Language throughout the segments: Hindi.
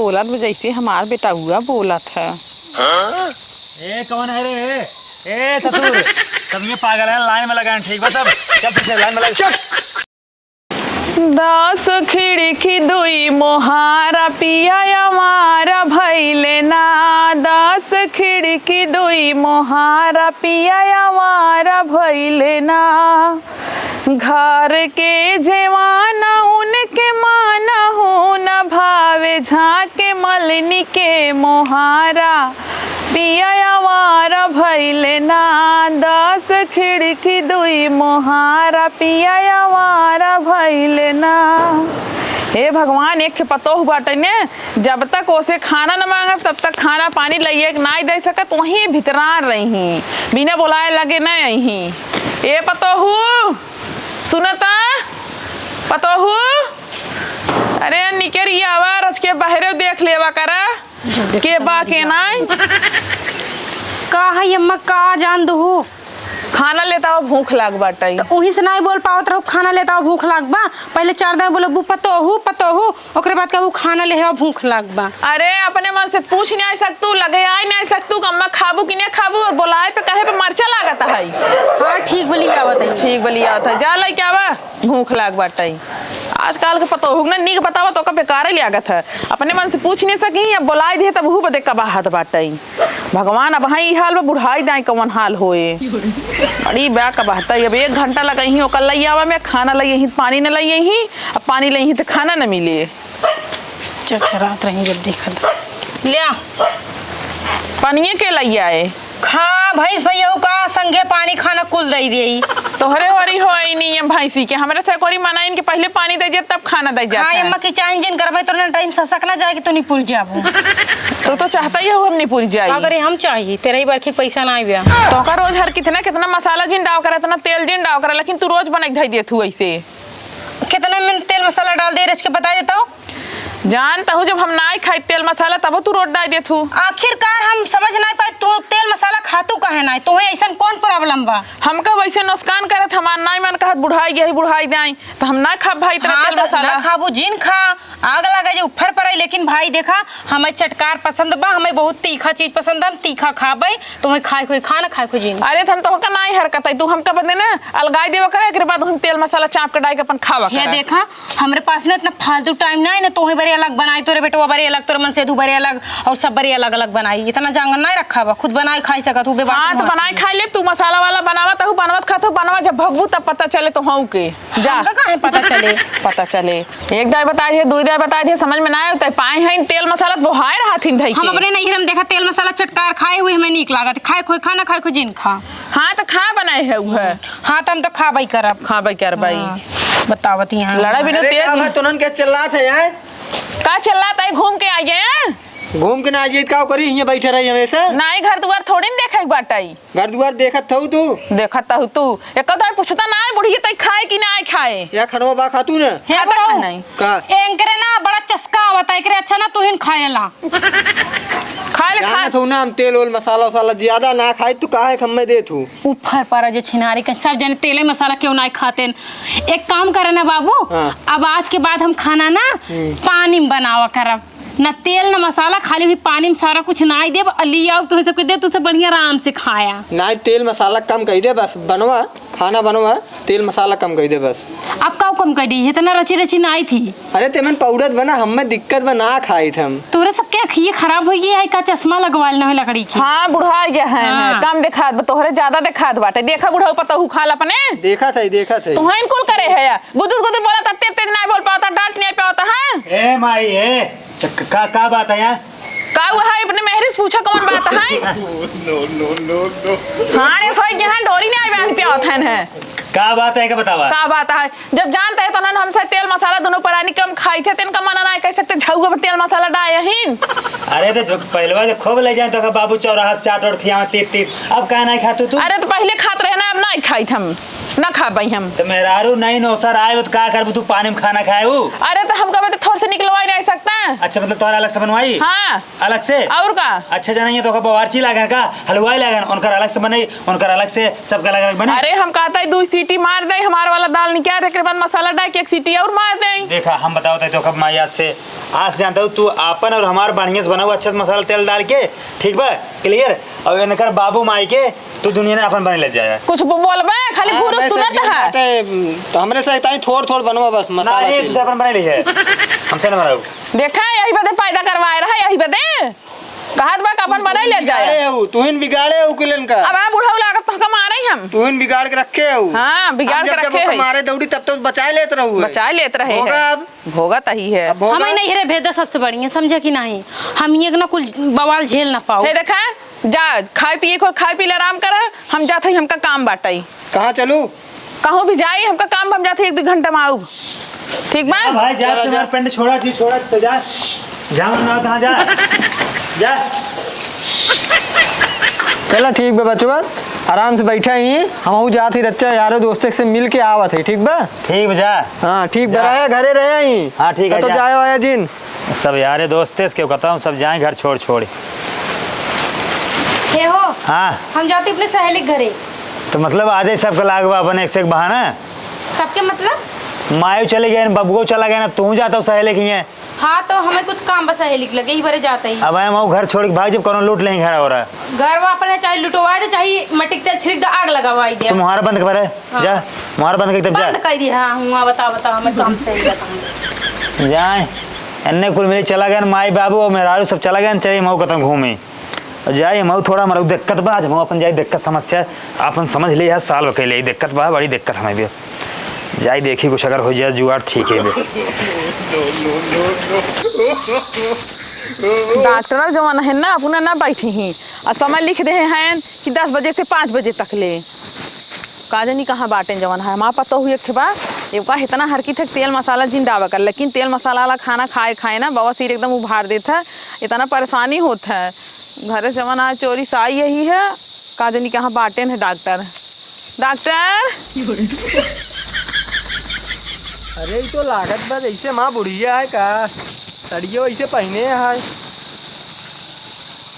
बोलत जैसे हमार बेटा हुआ बोलत है। ए कौन है रे? ए ससुर, सब ये पागल है, लाइन में लगाए ठीक बा सब। चल पीछे लाइन में लगा। 10 खिड़की दुई मोहारा पिया हमारा भैले ना। 10 खिड़की दुई मोहारा पिया हमारा भैले ना। घर के जेवाना उनके माना हो न भावे झाके मलनी के मोहारा पिया हमारा भैले ना। 10 खिड़की दुई मोहारा पिया हमारा भैले ना। हे भगवान, एक पतो बाटे ने जब तक ओसे खाना न मांगे तब तक खाना पानी लइए नहीं दे सकत, वहीं भितरान रही बिना बुलाए लगे न यही। ए पतोहू सुनता पतोहू, अरे निकरी आवा रच के बाहर देख लेवा करा के बा के नाई का है अम्मा, का जान दू खाना लेता हो भूख लाग बाटे तो वहीं से नहीं बोल पावत रहो। खाना लेता हो भूख लाग बा, पहले 4 दिन बोलो बू पतोहू पतोहू, ओकरे बाद कहू खाना ले हो भूख लाग बा। अरे अपने मन से पूछ नहीं सकतू, लगे आई नहीं सकतू अम्मा खाबू कि नहीं खाबू, और बोलाए पे कहे पे मरचा लागत है। हाँ ठीक बोली आवत है, ठीक बोली आवत है, जा लाई क्या बा भूख लाग बाटे। आजकल के पतो हो ना नीक बतावा तो का बेकार ही लागत है। अपने मन से पूछ नहीं सकी, अब बुलाई दे तब हु बदे कबाहत बाटे। भगवान अब हाई हाल में बुढ़ाई दाई कौन हाल होए बड़ी बा कबाहता। अब 1 घंटा लगही ओकर लई आवा में खाना लई पानी न लई ही, अब पानी लई तो खाना न मिले। चरचरात रही जब देखत ले पानिए के लई आए खा भैंस भैया का संगे पानी खाना कुल दे दिए। तोहरे होरी हो नहीं है भैंसी के, हमरे से कोरी मना इनके पहले पानी दे जे तब खाना दे जाता है। अम्मा की चाहे जिन करबे तो ना टाइम ससक ना जाए कि तो नहीं पूरी जाबू। तो चाहता ही हो हम नहीं पूरी जाए। अगर हम चाहिए तेरे ही बरखे पैसा ना आइबे तो का रोज हर कितना कितना मसाला जिन डाव करे, इतना तेल जिन डाव करे, लेकिन तू रोज बना के दे तू ऐसे कितना में तेल मसाला डाल दे रच के बता देता हूँ। जानता हूँ जब हम ना खाई तेल मसाला तब तू रोज डाल दे तू। आखिरकार हम समझ नहीं पाए तू तेल मसाला खातू कहे ना, तुम्हें ऐसा कौन प्रॉब्लम बा? हमका वैसे नुकसान करत हमार नाई मन कहत बुढ़ाई गई बुढ़ाई जाई तो हम ना खा भाई इतना तेल मसाला खाबू जिन खा आग लगा जो ऊपर पर। लेकिन भाई देखा हमें चटकार पसंद बा, हमें बहुत तीखा चीज पसंद है, हम तीखा खाबे तुम्हें खाए कोई खाना खाए कोई जिन। अरे हम तो का नाई हरकत है, तू हमका बदले ना अलगाई देवा करे, एकरे बाद हम तेल मसाला चाप के डाल के अपन खावा ये देखा हमरे पास ना इतना फालतू टाइम ना है ना, तोहे बड़े अलग बनाई, तोरे बेटवा बड़े अलग, तोरे मन से दू बड़े अलग, और सब बड़े अलग अलग बनाई। इतना जांगन नहीं रखा बा, खुद बनाई खाई सकत हूं। हां तो बनाई खाई ले, तू मसाला वाला बनावा तहु बनवत खात बनवा, जब भगबू तब पता चले तो हूं के जा हमका काहे पता चले पता चले। एक दाई बता दे, दो दाई बता दे, समझ में ना आए तो पाए हैं तेल मसाला बोहाए रहथिन धई के। हम अपने नहीं हम देखा तेल मसाला चटकार खाए हुए हमें नीक लागत, खाए कोई खाना खाए कोई जिन खा। हां तो खा बनाए है उ है। हां तो हम तो खाबई करब, खाबई करबई। बतावत यहां लड़ा बिना तेल अब तुनन के चिल्लात है यार, का चिल्लात है? घूम के आ गए, घूम के ना आइए का करी, यहां बैठे रही हमेशा। नाई घर दुआर थोड़ी न देखे बाटाई, घर दुआर देखत हऊ तू, देखत हूं तू एक कदर पूछता ना बुढ़ी तई खाए कि ना खाए। या खनवा बा खातू ने हे खाता बताओ नहीं का एंकरे ना बड़ा चस्का आवता है, एकरे अच्छा ना तू हिन खाएला खाए ले खा जाना थू ना हम तेल ओल मसाला वसाला ज्यादा ना खाई तू काहे खम्मे दे तू। ऊपर पर जे छिनारी के सब जने तेले मसाला क्यों ना खाते। एक काम करे ना बाबू, अब आज के बाद हम खाना ना पानी में बनावा करब, ना तेल ना मसाला, खाली भी पानी में सारा कुछ ना ही देब, लिया तुहे सबके दे, तुसे बढ़िया आराम से खाया। ना तेल मसाला कम कही दे बस, बनवा खाना बनवा तेल मसाला कम कही दे बस। अब का कम कर दी, इतना रची रची ना आई थी। अरे तेमन पाउडर बना, हमें दिक्कत बना खाई थे हम। तोरे सबके अखिए खराब हो गई है, का चश्मा लगवाल ना हो लकड़ी की। हां बुढ़ा गया है, कम दिखात तोहरे ज्यादा दिखात बाटे। देखा बुढ़ा पता हु खाल अपने देखा था तू हां इनकुल करे है या गुदुर गुदुर बोला तत्ते तेज नहीं बोल पाता, डांट नहीं पाता है। ए माई ए का बात है यार? का हुआ है अपने मेहरिस पूछा कौन बात है? नो सारे सोई के हां डोरी नहीं आई बहन पे आथन है। का बात है, क्या बतावा? का बात है? जब जानते हैं तो ना हमसे तेल मसाला दोनों परानी कम खाई थे, तिनका मना ना कह सकते झाऊ का तेल मसाला डायहिन। अरे तो पहलवा जो खूब ले जाए तो बाबू चौराहा चाट और खिया टिप टिप, अब का नहीं खातू तू? अरे तो पहले खात रहे ना, अब नहीं खाई हम ना खा पाई हम। तो मेहरारू नहीं नो सर आए तो का करबू तू पानी में खाना खाए? अरे तो हम कबे तो थोड़ी सी निकलवा नहीं सकता। अच्छा मतलब तोहरा अलग से बनवाई? हाँ अलग से? और का? अच्छा जानिए तो बावर्ची लागन का हलवाई लागन उनकर अलग से बनाई, उनकर अलग से सबका अलग अलग बने। अरे हम कहता है 2 सीटी मार दे, हमारा वाला दाल निकाल के बाद मसाला डाल के 1 सीटी और मार दे। देखा हम बताओ तो कब माई आज जानता हूँ तू अपन और हमार बढ़िया से बनाओ अच्छा से मसाला तेल डाल के, ठीक बा क्लियर। और इनकर बाबू माई के तू दुनिया ने अपन बने ले जाए। कुछ बोलबे खाली पूरा सुनत है। तो हमरे से ताई थोड़ बनवा बस मसाला नहीं तू अपन बने ले है, हमसे ना बनाओ। देखा यही बदे पैदा करवाए रहा, यही बदे कहत बा अपन बनाई ले जाए। तू हिन बिगाड़े हो कुलन का। अब आ बुढ़ा लागत तो मारे हम। तू हिन बिगाड़ के रखे हो। हां बिगाड़ के रखे है। मारे दौड़ी तब तो बचा लेत रहू है। बचा लेत रहे होगा है। अब भोगा तही है। हमें नहीं रे भेदा सबसे बढ़िया समझे कि नहीं, हम ये ना कुल बवाल झेल ना पाओ। हे देखा जा खाए पिए को खाए पी ले आराम कर, हम जाते ही हमका काम बाटाई। कहां चलू? कहूं भी जाई हमका काम, हम जाते 1-2 घंटा में आऊ। ठीक बा भाई जा तुम्हारा पेंट छोड़ा जी, छोड़ा तो जा ना कहां जा जा। चला ठीक बा बचवा, आराम से बैठा ही हम जात ही रच्चा यारो दोस्त से मिल के आवत है। ठीक बा? ठीक बजा। हाँ ठीक बा, रहे घरे रहे ही। हाँ ठीक है तो जाए आया दिन सब यारे दोस्ते से क्यों कहता हूँ, सब जाए घर छोड़ छोड़। हे हो हाँ हम जाते अपने सहेली के घरे। तो मतलब आज ही सबका लागवा अपन एक से एक बहाना। सबके मतलब मायू चले गए, बबुओ चला गया, ना तू जाता हूँ सहेले की है। हाँ तो हमें कुछ काम बस सहेली के लगे ही बड़े जाते ही। अब हम घर छोड़ के भाग जब कौन लूट लेंगे घर हो रहा है। घर वो अपने चाहे लुटवाए दे चाहे मट्टी के तेल छिड़क दे आग लगावाई दे। तुम मुहारा बंद कर हाँ। जा, मुहारा बंद कर तब जा। बंद कर दी। हाँ हुआ बता हमें काम सही बताऊंगा। जाए अन्य कुल मिले चला गया माई बाबू और मेहरारू सब चला गया, चलिए मऊ कतम घूमे और जाए मऊ थोड़ा हमारा दिक्कत बा। हम अपन जाए दिक्कत समस्या अपन समझ लिया साल अकेले दिक्कत बा, बड़ी दिक्कत हमें भी जाए देखी कुछ अगर हो जाए जुगाड़ ठीक है। डॉक्टर जवान है ना अपना ना बैठे ही और समय लिख रहे हैं कि 10 बजे से 5 बजे तक ले काजनी कहाँ बाटे जवान है। हमारा पता हुई एक बार का इतना हर की तेल मसाला जिंदावा कर, लेकिन तेल मसाला वाला खाना खाए ना बाबा सिर एकदम उभार देता है, इतना परेशानी होता है। घर जवान आज चोरी साई यही है, काजनी कहाँ बाटे है डॉक्टर। अरे तो लागत बा जैसे माँ बुढ़िया है का, सड़ियो ऐसे पहने है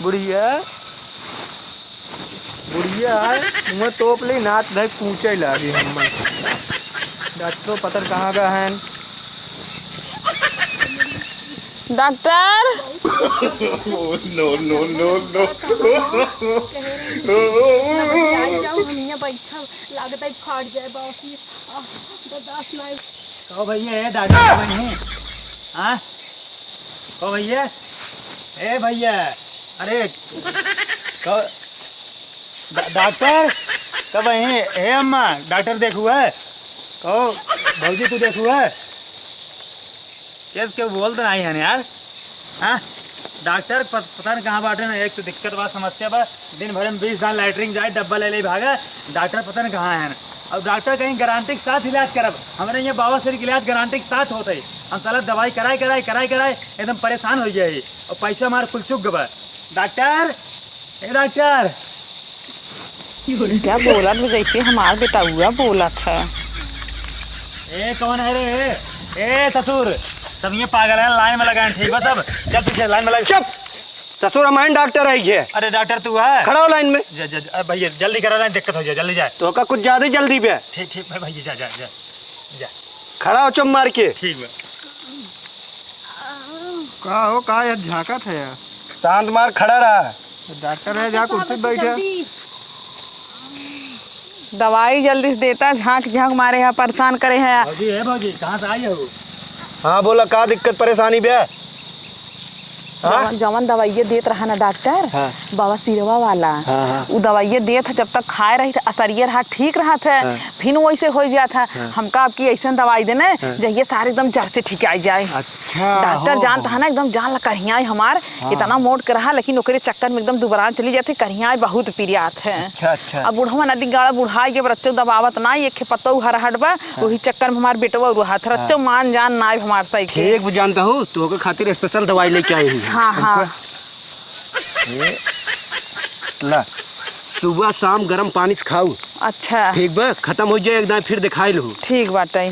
बुढ़िया है मुँह तोप ले नाच धक पूछे लगी हम डॉक्टर पतर कहाँ का है डॉक्टर। ओ भैया डॉक्टर नहीं हाँ ओ भैया ए भैया अरे डॉक्टर कब हे अम्मा डॉक्टर देखू है ओ भौजी तू देखू है कैसे क्यों बोलते नहीं है यार। हाँ डॉक्टर पता नहीं कहाँ बाटे ना, एक तो दिक्कत बा समस्या बा, दिन भर में 20 दान लैटरिन जाए डब्बा ले भागा, डॉक्टर पता नहीं कहाँ है। और डॉक्टर कहीं गारंटी के साथ इलाज करब, हमारे यहाँ बाबा सिर के इलाज गारंटी के साथ होता है। हम साला दवाई कराए एकदम परेशान हो जाए और पैसा हमारे कुल चुक गवा। डॉक्टर ए डॉक्टर क्या बोला तो जैसे हमारा बेटा हुआ बोला था। ए कौन है रे ए ससुर, सब ये पागल है लाइन में लगाए ठीक बा सब चल पीछे लाइन में लगा। चुप ससुर हमारे डॉक्टर है ये। अरे डॉक्टर तू है खड़ा हो लाइन में। भैया जल्दी करा रहा है, दिक्कत हो जाए जल्दी जाए। तो का कुछ ज्यादा जल्दी पे ठीक भैया जा खड़ा हो चुप मार के। ठीक बा का हो का यार झांका था यार, शांत मार खड़ा रहा। डॉक्टर है जा कुर्सी पे बैठा। दवाई जल्दी से देता, झांक मारे है परेशान करे है। भौजी कहाँ से आई हो? हाँ बोला का दिक्कत परेशानी बे? जवन दवाइये देत रहा ना डॉक्टर हाँ। बाबा सिरवा वाला वो दवाइये देत जब तक खाए रही असरिये रहा ठीक रहा था। फिर वैसे हो गया था। हमका आपकी ऐसा दवाई देने जहिए सारे एकदम जड़ से ठीक आ जाए। अच्छा डॉक्टर जानता है ना एकदम जान करिया हमार इतना मोट कर रहा, लेकिन ओकरे चक्कर में एकदम दुबरा चली जाती। करिया बहुत प्रियात है। अच्छा अब बुढ़वा नदी गाड़ा बुढ़ा के बच्चे दबावत ना एक पत्तो हर हटबा वही चक्कर में हमारे बेटवा रुहात रच्चो मान जान ना हमारे सही के एक जानता हूँ तो के खातिर स्पेशल दवाई लेके आई हूँ। हाँ ला सुबह शाम गर्म पानी से खाऊ। अच्छा ठीक बा खत्म हो जाए एकदम फिर दिखाई लू। ठीक बात है।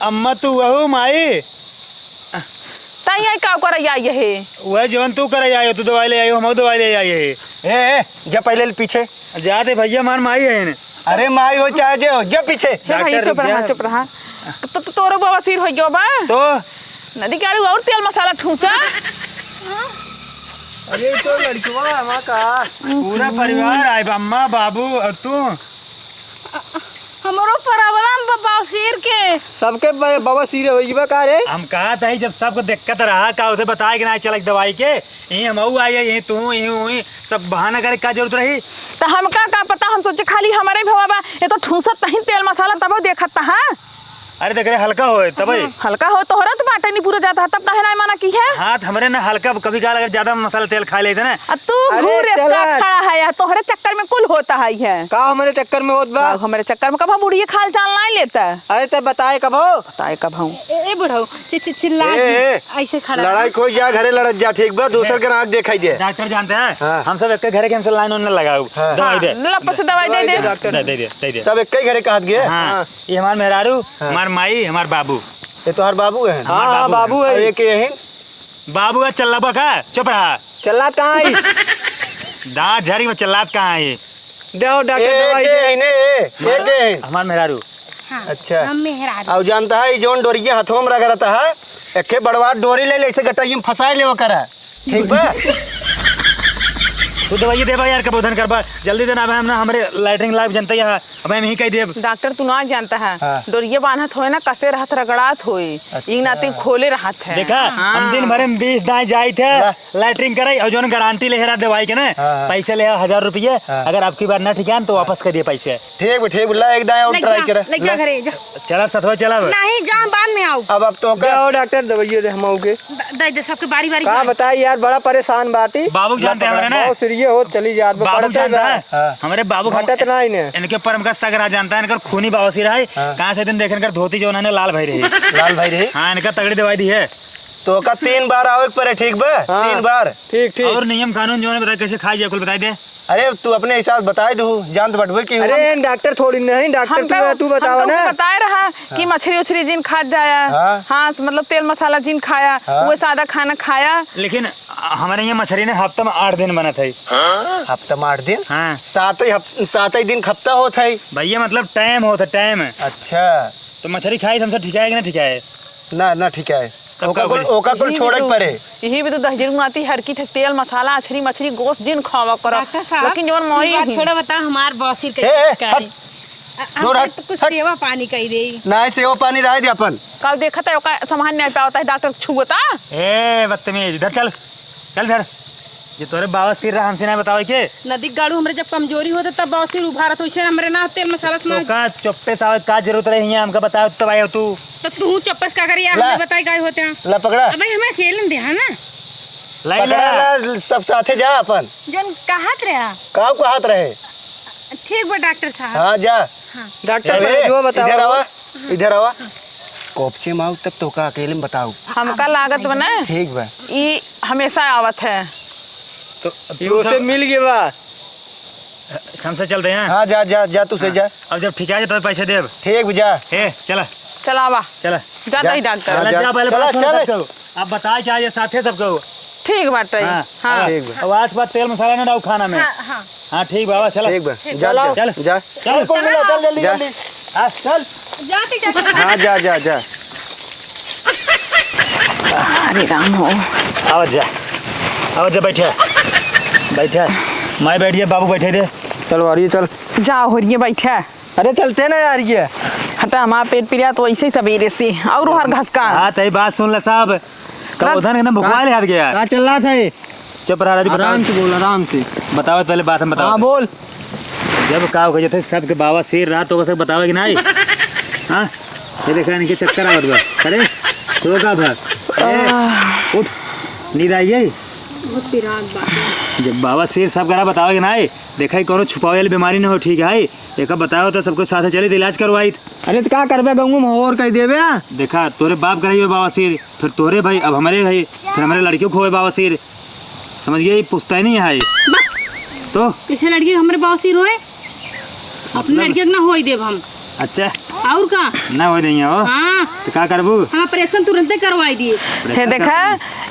अम्मा तू वहू माई ताई आई का कर आई है वह जवन तू करे आयो, तू दवाई ले आयो, हम दवाई ले आए है। ए जा पहले पीछे। जाते भैया मार माई है ने। अरे माई हो चाहे जो जा पीछे। भाई डॉक्टर चुप रहा रुक जा। चुप रहा। तो तोरे बाबा सिर हो गयो बा तो नदी के आड़ू और तेल मसाला ठूसा। अरे तो लड़कियों मां का पूरा परिवार आए, अम्मा बाबू और तू। हमरो प्रॉब्लम बाबा सिर के सबके बाबा सिर होई बा का रे। हम कहा था जब सबको दिक्कत रहा का उसे बताए कि ना चल दवाई के यही हम आई है, यही तू यही सब बहाना करे का जरूरत रही। तो हमका का पता, हम सोचे खाली हमारे भवा बा ये तो ठूसत नहीं तेल मसाला तब देखत ता। हां अरे देख रहे हल्का हो तब हल्का हो तो तो बाटे नहीं पूरा जाता तब काहे ना माना की है। हाथ हमरे ना हल्का कभी कभार अगर ज्यादा मसाला तेल खा लेते ना। तू घूरे खड़ा है या तोहरे चक्कर में कुल होता है का हमारे चक्कर में होत बा। हमारे चक्कर में कब बुढ़िया खाल चाल नहीं लेता। अरे तो बताए कब हो। बताए कब हूं ए बुढ़ऊ चिल्ला ऐसे खड़ा लड़ाई कोई जा घरे लड़त जा ठीक बा, दूसर के नाक देखाई दे। डॉक्टर जानते हैं हाँ। हम सब एक घर के हमसे लाइन न लगाओ दवाई दे लप से दवाई दे दे दे सब एक ही घरे कहत गए। हाँ ये हमार मेहरारू, हमार माई, हमार बाबू। ये तो हर बाबू है। हाँ, हाँ बाबू है। एक यही बाबू है चल्ला का चुप रहा। चला कहाँ आई। दांत झड़ी में चल्लात कहाँ है ये? देओ डॉक्टर दवाई दे ने एक हमार मेहरारू। अच्छा हम मेहरा अब जानता है जोन डोरिया हाथों में रगड़ता है एके बड़वा डोरी ले ऐसे गटाई में फंसाए ले वो करा ठीक बा। तू दवाई देबा यार कबूधन करबा जल्दी देना हम ना हमरे लाइटिंग लाइव जनता है अब हम ही कह देब। डॉक्टर तू ना जानता है हाँ। डोरिये बांधत होए ना कसे रहत रगड़ात होए इन नाते खोले रहत है। देखा हम दिन भर में 20 दाएं जाई थे लाइटिंग कराई और जोन गारंटी ले रहा दवाई के ना हाँ। पैसे ले 1000 रुपये। अगर आपकी बार ना ठिकान तो वापस कर दिए पैसे। ठीक ला एक दाएं और ट्राई करे लग जा घरे जा चला सतवा चला नहीं जा बाद में आओ अब तो का डॉक्टर दवाई दे हम के दे दे सबके बारी बारी का बताई यार बड़ा परेशान बाती। बाबू जानते हैं हमारे ना बहुत सीरियस हो चली जात बाबू जानता है हमारे बाबू घटत नहीं ने इनके ऊपर हमका सगरा जानता है इनका खूनी बावसी रहा है कहाँ से दिन देख इनका धोती जो उन्होंने लाल भाई रही लाल भाई रे हाँ इनका तगड़ी दवाई दी है तो का 3 बार आवे परे ठीक बा 3 बार ठीक और नियम कानून जो है बता कैसे खाई जाए कुल बताई दे। अरे तू अपने हिसाब बताए दू जान बटवे की। अरे डॉक्टर थोड़ी नहीं डॉक्टर तू बताओ ना बताए रहा कि मछली उछली जिन खा जाया। हाँ मतलब तेल मसाला जिन खाया वो सादा खाना खाया। लेकिन हमारे यहाँ मछली ने हफ्ते में 8 दिन बना था। हफ्ता में 8 दिन हाँ 7 ही दिन हफ्ता होता है भैया मतलब टाइम होता टाइम। अच्छा तो मछली खाई हमसे ठिकाए कि ना ठिकाए ना ठीक है ओका कुल छोड़े पड़े यही भी तो दहजर आती हर की तेल मसाला अछरी मछली गोश्त जिन खावा करो लेकिन जो मोई थोड़ा बता हमार बॉसिर कुछ सेवा पानी कही दे ना सेवा पानी रह दे अपन कल देखा था ओका सामान नहीं पाता है डॉक्टर छुगता। ए बदतमीज इधर चल चल इधर ये तोरे बाबा सिर रहा हमसे ना बताओ के नदी गाड़ू हमरे जब कमजोरी होते तब बॉसिर उभारत वैसे हमरे ना तेल मसाला तो का चुप्पे सावे का जरूरत रही है हमका बताओ तब आयो तू तो तू चप्पस का करिया हमें बताई काय होते हैं ला पकड़ा अबे हमें खेलन दे है ना लाई ला सब साथे जा अपन जन कहत रहा काव को हाथ रहे ठीक बा डॉक्टर साहब। हाँ जा डॉक्टर जो बताओ इधर आवा कोपचे माऊ तब तो का अकेले में बताओ हमका लागत बना ठीक बा ये हमेशा आवत है तो से मिल गए बा हमसे चलते हैं। हाँ जा तू से जा अब जब ठिका जाए तो पैसे देब ठीक जा ए चला चलावा चला जाता ही डॉक्टर जा पहले चला, चल चल। अब बताए चाहिए साथे सबको। ठीक बात है। हाँ, हाँ ठीक बा अब आज बात तेल मसाला ना डाउ खाना में। हाँ हाँ हाँ ठीक बाबा चला ठीक बा चलो, जा चल। जा चल कौन मिला चल जल्दी जा। जल्दी हाँ चल जाते जाते हाँ जा अरे राम हो आओ जा बैठे मैं बैठिए बाबू बैठे थे चल वारी चल जा हो रही है बैठा अरे चलते ना यार ये हटा हमारा पेट पिरिया तो ऐसे ही सवेरे से और हर घस का हाँ तही बात सुन ले साहब कबूधन एकदम भुखवा ले हाथ गया कहाँ चल रहा था ये चुप रहा राजू आराम से बोल आराम से बताओ पहले बात हम बताओ। हाँ बोल जब का हो थे सबके बाबा सिर रहा तो सब बताओ कि नहीं। हाँ ये देखा इनके चक्कर आवत बा अरे तो का भर उठ नींद आई गई जब बाबा सिर सब करा बताओ कि नहीं देखा ही कोनो छुपावे वाली बीमारी न हो ठीक है एक बताओ तो सबको साथ चले इलाज करवाई। अरे तो क्या करबे गंगू में और कह देबे देखा तोरे बाप कराइए बाबा सिर फिर तोरे भाई अब हमारे भाई फिर हमारे लड़कियों को बाबा सिर समझ गए पुछता ही नहीं है तो किसी लड़की हमारे बॉसिर होए अपनी लड़की ना होई देब हम। अच्छा और का ना हो देंगे हो हाँ तो का करबू हम ऑपरेशन तुरंते करवाई दिए। हे देखा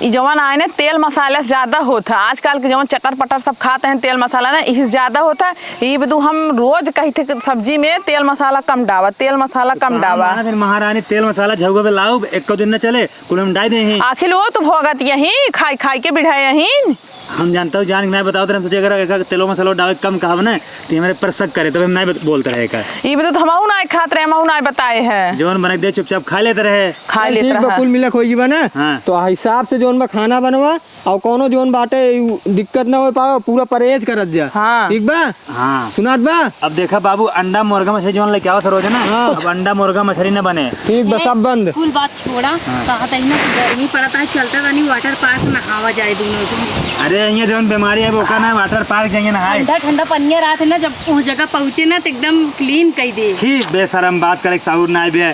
ई जवन आए ने तेल मसाला से ज्यादा होता है आजकल के जवन चटर पटर सब खाते हैं तेल मसाला ना इससे ज्यादा होता है। ये बदू हम रोज कही थे कि सब्जी में तेल मसाला कम डावा तेल मसाला कम डावा। फिर महारानी तेल मसाला झगो पे लाओ एक को दिन न चले कुल हम डाई दे आखिर वो तो भोगत यही खाई खाई के बिढ़ाए यही। हम जानता हूँ जान मैं बताओ तो हम सोचे अगर तेलो मसाला डाल कम कहब ना तो हमारे पर शक करे तो हम नहीं बोलते रहे का ये बदू तो हम ना खाते रहे हम ना बताए हैं जवन बन दे चुपचाप खा लेते रहे खा ठीक लेते बा, रहा। कुल मिलक हो जीवा ना हाँ। तो हिसाब से जोन बा खाना बनवा और कोनो जोन बाटे दिक्कत ना हो पाओ पूरा परहेज करत जा। हाँ। ठीक बा हाँ सुनात बा। अब देखा बाबू अंडा मुर्गा मछली जवन लेके आओ रोज ना हाँ। अब अंडा मुर्गा मछली न बने ठीक बा सब बंद। कुल बात छोड़ा कहा था ना कि गर्मी पड़ता है चलता था नहीं वाटर पार्क में नहावा जाए दोनों को। अरे यहाँ जवन बीमारी है वो का ना वाटर पार्क जाएंगे नहाए ठंडा ठंडा पनिया रात है ना जब उस जगह पहुँचे ना तो एकदम क्लीन कही दे। ठीक बेशरम बात करे साउर ना आए बे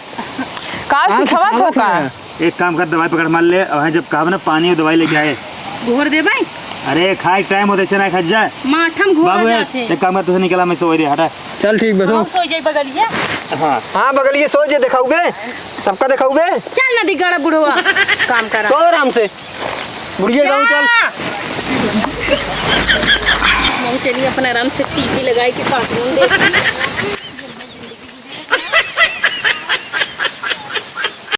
कार सिखावत हो का एक काम कर दवाई पकड़ मार ले और जब कहा ना पानी और दवाई लेके आए घोर दे भाई अरे खाए टाइम होते चना खा जाए माठम घोर बाबू जाते। एक काम कर तुझे निकला मैं सो रही हटा चल ठीक बा हम सो जाई बगलिया। हाँ हाँ बगलिए सो जे दिखाऊ बे सबका दिखाऊ बे चल नदी गड़ा बुढ़वा काम करा तो आराम से बुढ़िया गाँव चल। चलिए अपना आराम से टीवी लगाई के कार्टून देख